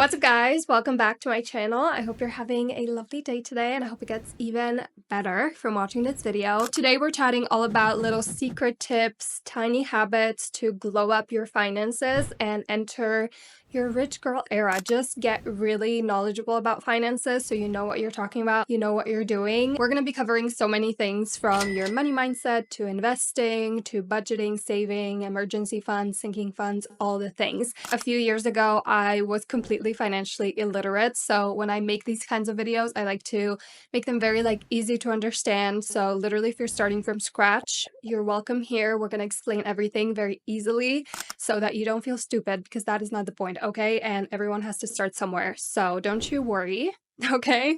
What's up, guys? Welcome back to my channel. I hope you're having a lovely day today, and I hope it gets even better from watching this video. Today we're chatting all about little secret tips, tiny habits to glow up your finances and enter your rich girl era. Just get really knowledgeable about finances so you know what you're talking about, you know what you're doing. We're going to be covering so many things, from your money mindset to investing to budgeting, saving, emergency funds, sinking funds, all the things. A few years ago, I was completely financially illiterate, so when I make these kinds of videos, I like to make them very easy to understand. So literally, if you're starting from scratch, you're welcome here. We're going to explain everything very easily so that you don't feel stupid, because that is not the point, okay? And everyone has to start somewhere, so don't you worry. Okay?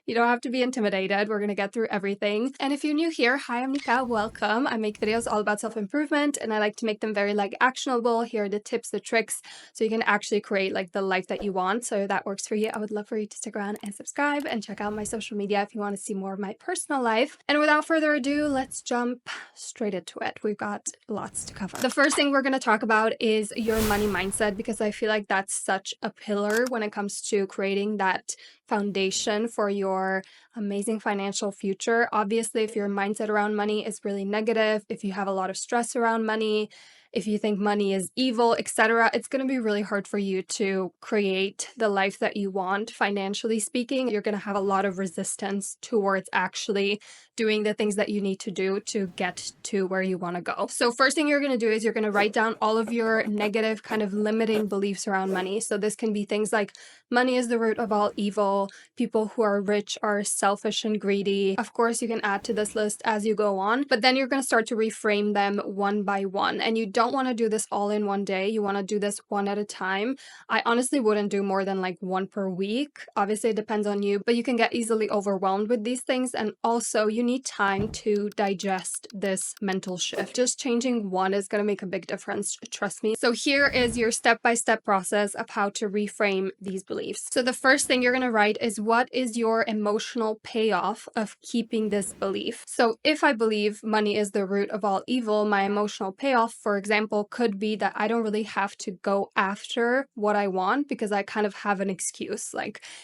You don't have to be intimidated. We're going to get through everything. And if you're new here, hi, I'm Nika. Welcome. I make videos all about self-improvement, and I like to make them very actionable. Here are the tips, the tricks, so you can actually create the life that you want. So if that works for you, I would love for you to stick around and subscribe and check out my social media if you want to see more of my personal life. And without further ado, let's jump straight into it. We've got lots to cover. The first thing we're going to talk about is your money mindset, because I feel like that's such a pillar when it comes to creating that foundation for your amazing financial future. Obviously, if your mindset around money is really negative, if you have a lot of stress around money, if you think money is evil, etc., it's going to be really hard for you to create the life that you want. Financially speaking, you're going to have a lot of resistance towards actually doing the things that you need to do to get to where you want to go. So first thing you're going to do is you're going to write down all of your negative kind of limiting beliefs around money. So this can be things like money is the root of all evil, people who are rich are selfish and greedy. Of course, you can add to this list as you go on, but then you're going to start to reframe them one by one. And you don't want to do this all in one day. You want to do this one at a time. I honestly wouldn't do more than one per week. Obviously, it depends on you, but you can get easily overwhelmed with these things. And also, you need time to digest this mental shift. Just changing one is going to make a big difference, trust me. So here is your step-by-step process of how to reframe these beliefs. So the first thing you're going to write is, what is your emotional payoff of keeping this belief? So if I believe money is the root of all evil, my emotional payoff, for example, could be that I don't really have to go after what I want, because I kind of have an excuse.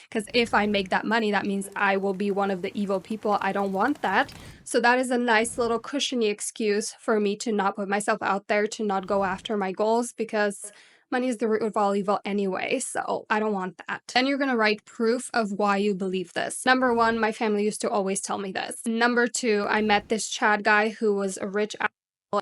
Because if I make that money, that means I will be one of the evil people. I don't want that. So that is a nice little cushiony excuse for me to not put myself out there, to not go after my goals, because money is the root of all evil anyway, so I don't want that. Then you're going to write proof of why you believe this. Number one, my family used to always tell me this. Number two, I met this Chad guy who was a rich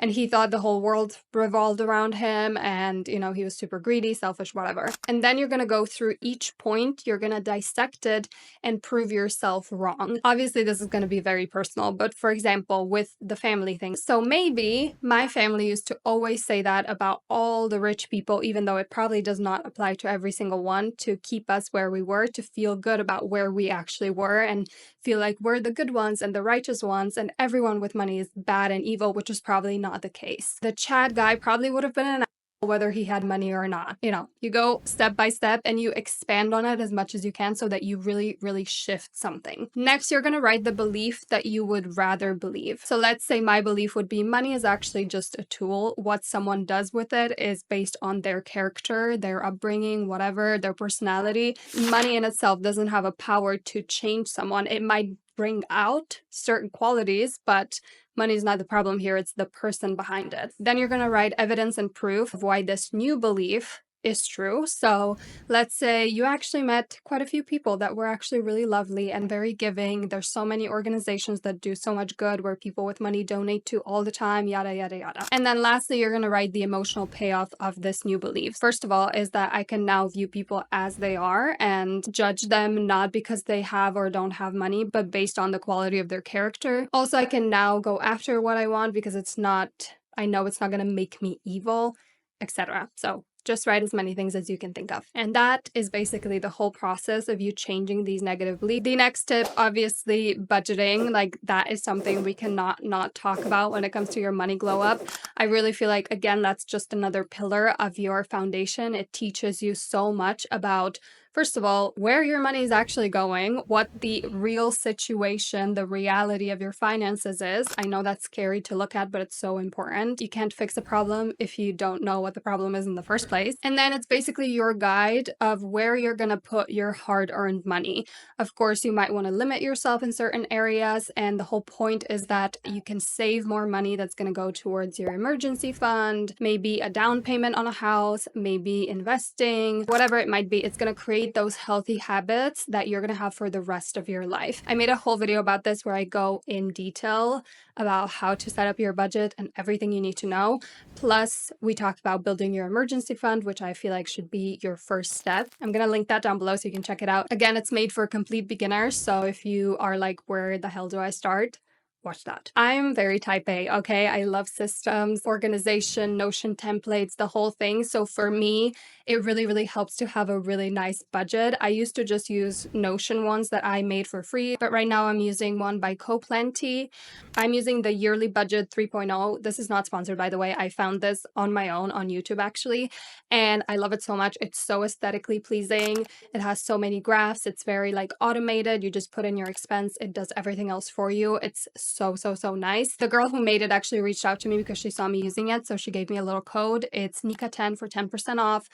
and he thought the whole world revolved around him, and he was super greedy, selfish, whatever. And then you're going to go through each point, you're going to dissect it and prove yourself wrong. Obviously, this is going to be very personal, but for example, with the family thing. So maybe my family used to always say that about all the rich people, even though it probably does not apply to every single one, to keep us where we were, to feel good about where we actually were and feel like we're the good ones and the righteous ones, and everyone with money is bad and evil, which is probably not the case. The Chad guy probably would have been an asshole whether he had money or not. You go step by step and you expand on it as much as you can so that you really, really shift something. Next, you're going to write the belief that you would rather believe. So let's say my belief would be money is actually just a tool. What someone does with it is based on their character, their upbringing, whatever, their personality. Money in itself doesn't have a power to change someone. It might bring out certain qualities, but money is not the problem here, it's the person behind it. Then you're going to write evidence and proof of why this new belief is true. So let's say you actually met quite a few people that were actually really lovely and very giving. There's so many organizations that do so much good where people with money donate to all the time, yada, yada, yada. And then lastly, you're going to write the emotional payoff of this new belief. First of all, is that I can now view people as they are and judge them not because they have or don't have money, but based on the quality of their character. Also, I can now go after what I want because I know it's not going to make me evil, etc. So just write as many things as you can think of. And that is basically the whole process of you changing these negative beliefs. The next tip, obviously, budgeting. That is something we cannot not talk about when it comes to your money glow up. I really feel like, again, that's just another pillar of your foundation. It teaches you so much about First of all, where your money is actually going, what the real situation, the reality of your finances is. I know that's scary to look at, but it's so important. You can't fix a problem if you don't know what the problem is in the first place. And then it's basically your guide of where you're going to put your hard-earned money. Of course, you might want to limit yourself in certain areas, and the whole point is that you can save more money that's going to go towards your emergency fund, maybe a down payment on a house, maybe investing, whatever it might be. It's going to create those healthy habits that you're going to have for the rest of your life. I made a whole video about this where I go in detail about how to set up your budget and everything you need to know. Plus, we talk about building your emergency fund, which I feel like should be your first step. I'm going to link that down below so you can check it out. Again, it's made for complete beginners. So if you are like, where the hell do I start? Watch that. I'm very type A, okay? I love systems, organization, Notion templates, the whole thing. So for me, it really, really helps to have a really nice budget. I used to just use Notion ones that I made for free, but right now I'm using one by Coplenty. I'm using the Yearly Budget 3.0. This is not sponsored, by the way. I found this on my own on YouTube, actually, and I love it so much. It's so aesthetically pleasing. It has so many graphs. It's very like automated. You just put in your expense. It does everything else for you. It's so nice. The girl who made it actually reached out to me because she saw me using it, so she gave me a little code. It's Nika 10 for 10% off.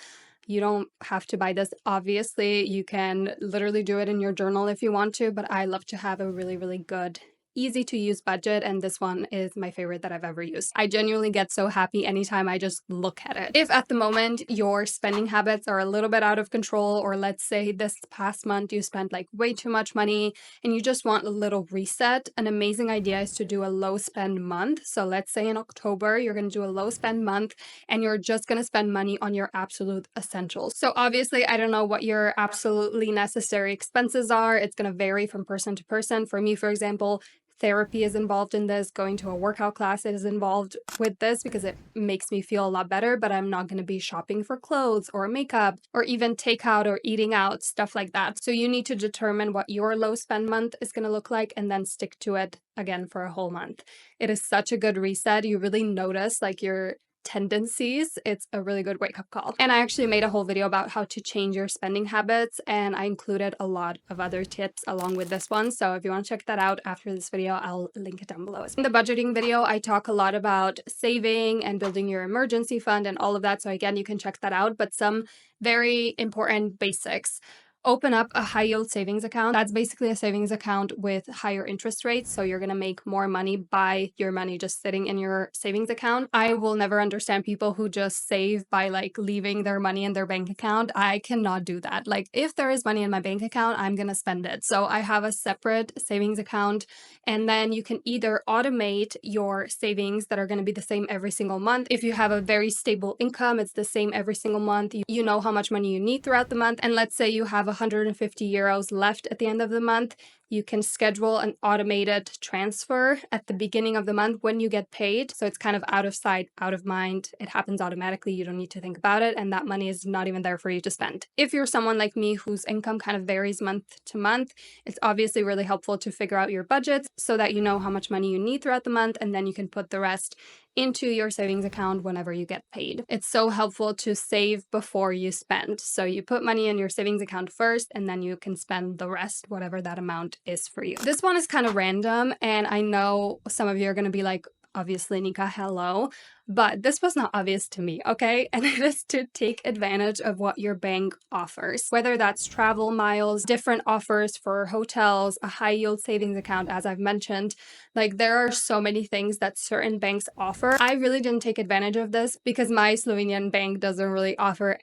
You don't have to buy this, obviously. You can literally do it in your journal if you want to, but I love to have a really, really good, easy to use budget, and this one is my favorite that I've ever used. I genuinely get so happy anytime I just look at it. If at the moment your spending habits are a little bit out of control, or let's say this past month you spent like way too much money and you just want a little reset, an amazing idea is to do a low spend month. So let's say in October you're going to do a low spend month and you're just going to spend money on your absolute essentials. So obviously I don't know what your absolutely necessary expenses are. It's going to vary from person to person. For me, for example, therapy is involved in this. Going to a workout class is involved with this because it makes me feel a lot better, but I'm not going to be shopping for clothes or makeup or even takeout or eating out, stuff like that. So you need to determine what your low spend month is going to look like and then stick to it again for a whole month. It is such a good reset. You really notice like your tendencies. It's a really good wake-up call. And I actually made a whole video about how to change your spending habits, and I included a lot of other tips along with this one. So if you want to check that out after this video, I'll link it down below. In the budgeting video, I talk a lot about saving and building your emergency fund and all of that. So again, you can check that out, but some very important basics. Open up a high yield savings account. That's basically a savings account with higher interest rates. So you're going to make more money by your money just sitting in your savings account. I will never understand people who just save by like leaving their money in their bank account. I cannot do that. Like if there is money in my bank account, I'm going to spend it. So I have a separate savings account, and then you can either automate your savings that are going to be the same every single month. If you have a very stable income, it's the same every single month. You know how much money you need throughout the month. And let's say you have 150 euros left at the end of the month. You can schedule an automated transfer at the beginning of the month when you get paid. So it's kind of out of sight, out of mind. It happens automatically. You don't need to think about it. And that money is not even there for you to spend. If you're someone like me whose income kind of varies month to month, it's obviously really helpful to figure out your budget so that you know how much money you need throughout the month. And then you can put the rest into your savings account whenever you get paid. It's so helpful to save before you spend. So you put money in your savings account first, and then you can spend the rest, whatever that amount is for you. This one is kind of random, and I know some of you are going to be like, obviously, Nika, hello. But this was not obvious to me, okay? And it is to take advantage of what your bank offers, whether that's travel miles, different offers for hotels, a high yield savings account, as I've mentioned. Like there are so many things that certain banks offer. I really didn't take advantage of this because my Slovenian bank doesn't really offer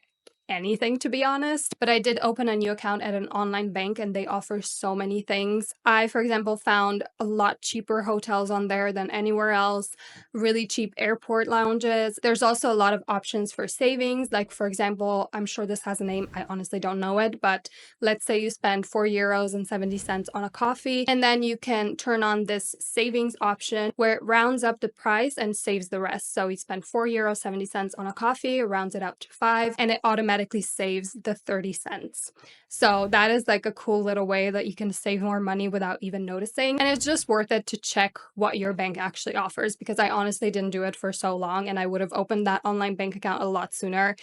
anything, to be honest, but I did open a new account at an online bank and they offer so many things. I, for example, found a lot cheaper hotels on there than anywhere else, really cheap airport lounges. There's also a lot of options for savings. Like, for example, I'm sure this has a name, I honestly don't know it, but let's say you spend 4 euros and 70 cents on a coffee, and then you can turn on this savings option where it rounds up the price and saves the rest. So you spend 4 euros 70 cents on a coffee, rounds it up to 5, and it automatically saves the 30 cents. So that is like a cool little way that you can save more money without even noticing. And it's just worth it to check what your bank actually offers, because I honestly didn't do it for so long and I would have opened that online bank account a lot sooner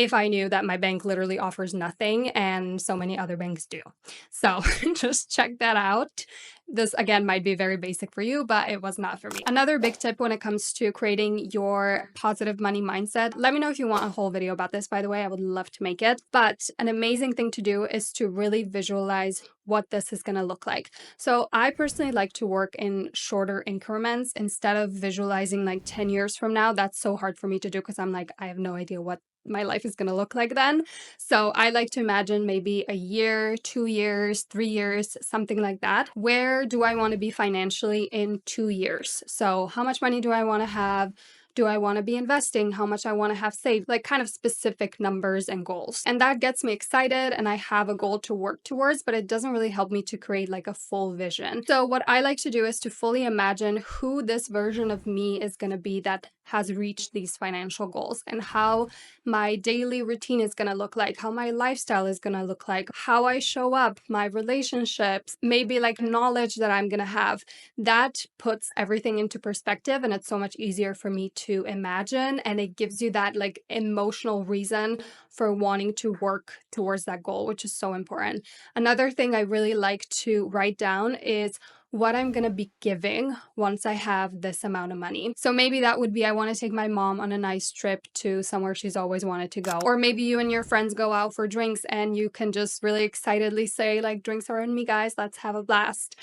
if I knew that my bank literally offers nothing and so many other banks do. So just check that out. This again might be very basic for you, but it was not for me. Another big tip when it comes to creating your positive money mindset, let me know if you want a whole video about this, by the way, I would love to make it. But an amazing thing to do is to really visualize what this is going to look like. So I personally like to work in shorter increments instead of visualizing like 10 years from now. That's so hard for me to do because I'm like, I have no idea what my life is going to look like then. So I like to imagine maybe a year, 2 years, 3 years, something like that. Where do I want to be financially in 2 years? So how much money do I want to have? Do I want to be investing? How much I want to have saved? Like kind of specific numbers and goals. And that gets me excited and I have a goal to work towards, but it doesn't really help me to create like a full vision. So what I like to do is to fully imagine who this version of me is going to be that has reached these financial goals and how my daily routine is going to look like, how my lifestyle is going to look like, how I show up, my relationships, maybe like knowledge that I'm going to have. That puts everything into perspective and it's so much easier for me to imagine, and it gives you that like emotional reason for wanting to work towards that goal, which is so important. Another thing I really like to write down is what I'm going to be giving once I have this amount of money. So maybe that would be, I want to take my mom on a nice trip to somewhere she's always wanted to go. Or maybe you and your friends go out for drinks and you can just really excitedly say like, drinks are on me, guys, let's have a blast.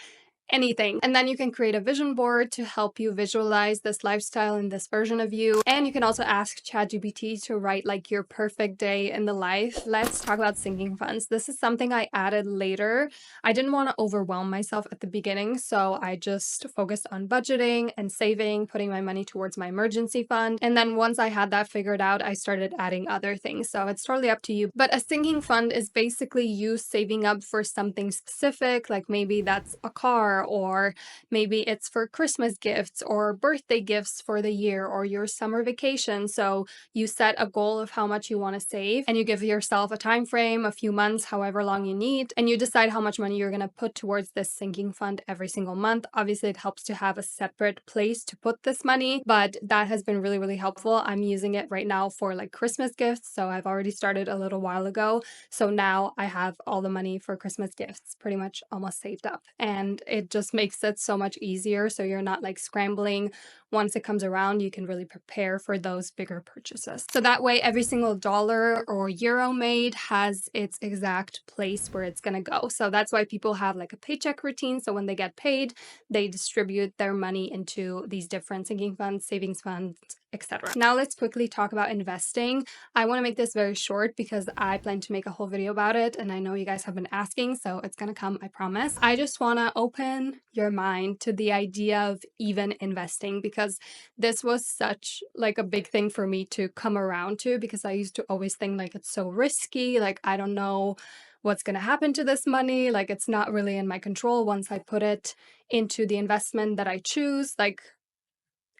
Anything. And then you can create a vision board to help you visualize this lifestyle and this version of you. And you can also ask ChatGPT to write like your perfect day in the life. Let's talk about sinking funds. This is something I added later. I didn't want to overwhelm myself at the beginning, so I just focused on budgeting and saving, putting my money towards my emergency fund. And then once I had that figured out, I started adding other things. So it's totally up to you. But a sinking fund is basically you saving up for something specific, like maybe that's a car, or maybe it's for Christmas gifts or birthday gifts for the year or your summer vacation. So you set a goal of how much you want to save and you give yourself a time frame, a few months, however long you need, and you decide how much money you're going to put towards this sinking fund every single month. Obviously, it helps to have a separate place to put this money, but that has been really, really helpful. I'm using it right now for like Christmas gifts. So I've already started a little while ago. So now I have all the money for Christmas gifts pretty much almost saved up, and it just makes it so much easier. So you're not like scrambling. Once it comes around, you can really prepare for those bigger purchases. So that way, every single dollar or euro made has its exact place where it's going to go. So that's why people have like a paycheck routine. So when they get paid, they distribute their money into these different sinking funds, savings funds, etc. Now let's quickly talk about investing. I want to make this very short because I plan to make a whole video about it and I know you guys have been asking, so it's gonna come, I promise. I just want to open your mind to the idea of even investing because this was such like a big thing for me to come around to, because I used to always think like it's so risky, like I don't know what's going to happen to this money, like it's not really in my control once I put it into the investment that I choose, like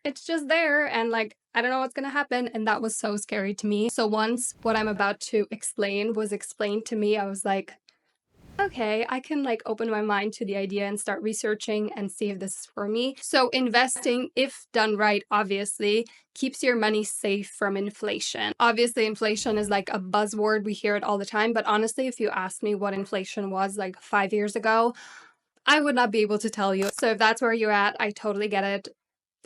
it's just there and like I don't know what's gonna happen, and that was so scary to me. So once what I'm about to explain was explained to me, I was like, okay, I can like open my mind to the idea and start researching and see if this is for me. So investing, if done right, obviously keeps your money safe from inflation. Obviously, inflation is like a buzzword, we hear it all the time, but honestly, if you asked me what inflation was like 5 years ago, I would not be able to tell you. So if that's where you're at, I totally get it.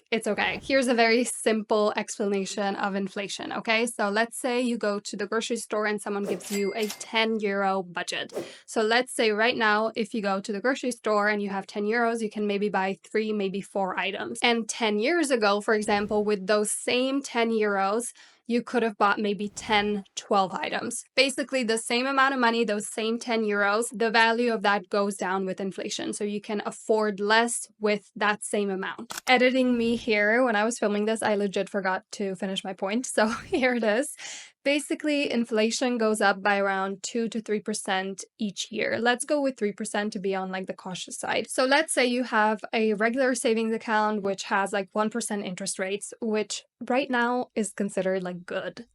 It's okay. Here's a very simple explanation of inflation, okay? So let's say you go to the grocery store and someone gives you a 10 euro budget. So let's say right now, if you go to the grocery store and you have 10 euros, you can maybe buy 3, maybe 4 items. And 10 years ago, for example, with those same 10 euros, you could have bought maybe 10, 12 items. Basically the same amount of money, those same 10 euros, the value of that goes down with inflation. So you can afford less with that same amount. Editing me here, when I was filming this, I legit forgot to finish my point. So here it is. Basically, inflation goes up by around 2 to 3% each year. Let's go with 3% to be on like the cautious side. So let's say you have a regular savings account which has like 1% interest rates, which right now is considered like good.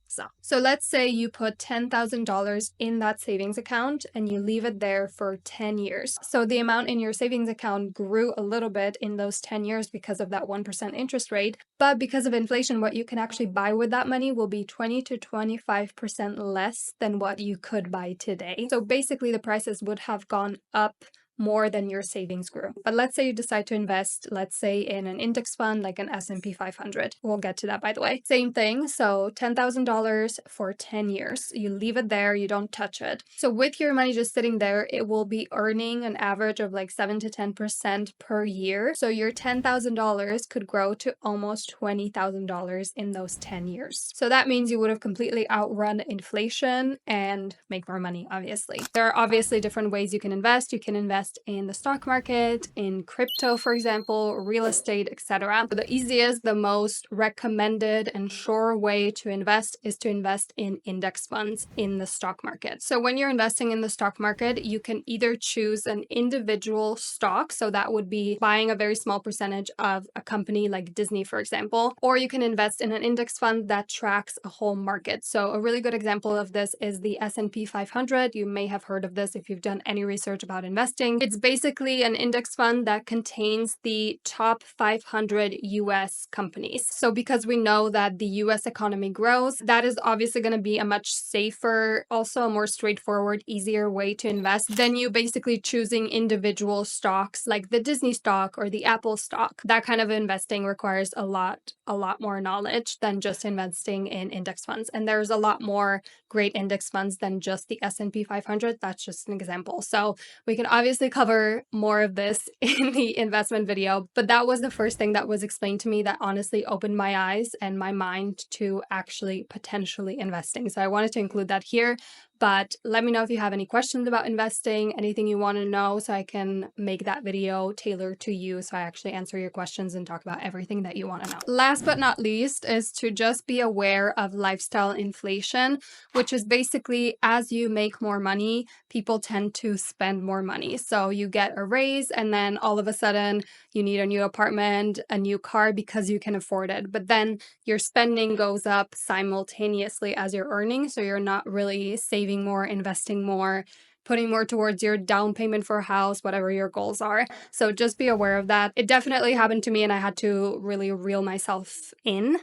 So let's say you put $10,000 in that savings account and you leave it there for 10 years. So the amount in your savings account grew a little bit in those 10 years because of that 1% interest rate. But because of inflation, what you can actually buy with that money will be 20 to 25% less than what you could buy today. So basically the prices would have gone up more than your savings grew. But let's say you decide to invest, let's say in an index fund like an S&P 500. We'll get to that, by the way. Same thing. So $10,000 for 10 years. You leave it there, you don't touch it. So with your money just sitting there, it will be earning an average of like 7 to 10% per year. So your $10,000 could grow to almost $20,000 in those 10 years. So that means you would have completely outrun inflation and make more money, obviously. There are obviously different ways you can invest. You can invest in the stock market, in crypto, for example, real estate, etc. The easiest, the most recommended and sure way to invest is to invest in index funds in the stock market. So when you're investing in the stock market, you can either choose an individual stock, so that would be buying a very small percentage of a company like Disney, for example, or you can invest in an index fund that tracks a whole market. So a really good example of this is the S&P 500. You may have heard of this if you've done any research about investing. It's basically an index fund that contains the top 500 US companies. So because we know that the US economy grows, that is obviously going to be a much safer, also a more straightforward, easier way to invest than you basically choosing individual stocks like the Disney stock or the Apple stock. That kind of investing requires a lot more knowledge than just investing in index funds. And there's a lot more great index funds than just the S&P 500. That's just an example. So we can obviously cover more of this in the investment video, but that was the first thing that was explained to me that honestly opened my eyes and my mind to actually potentially investing. So I wanted to include that here. But let me know if you have any questions about investing, anything you want to know, so I can make that video tailored to you, so I actually answer your questions and talk about everything that you want to know. Last but not least is to just be aware of lifestyle inflation, which is basically as you make more money, people tend to spend more money. So you get a raise and then all of a sudden you need a new apartment, a new car because you can afford it. But then your spending goes up simultaneously as you're earning, so you're not really saving more, investing more, putting more towards your down payment for a house, whatever your goals are. So just be aware of that. It definitely happened to me and I had to really reel myself in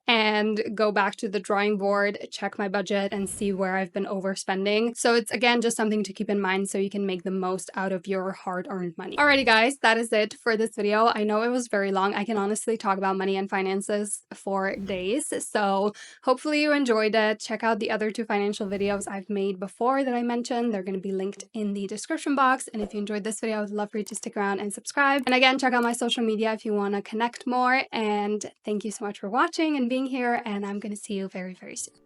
and go back to the drawing board, check my budget and see where I've been overspending. So it's again just something to keep in mind so you can make the most out of your hard-earned money. Alrighty guys, that is it for this video. I know it was very long. I can honestly talk about money and finances for days. So hopefully you enjoyed it. Check out the other 2 financial videos I've made before that I mentioned. They're going to be linked in the description box. And if you enjoyed this video, I would love for you to stick around and subscribe. And again, check out my social media if you want to connect more. And thank you so much for watching and being here, and I'm going to see you very, very soon.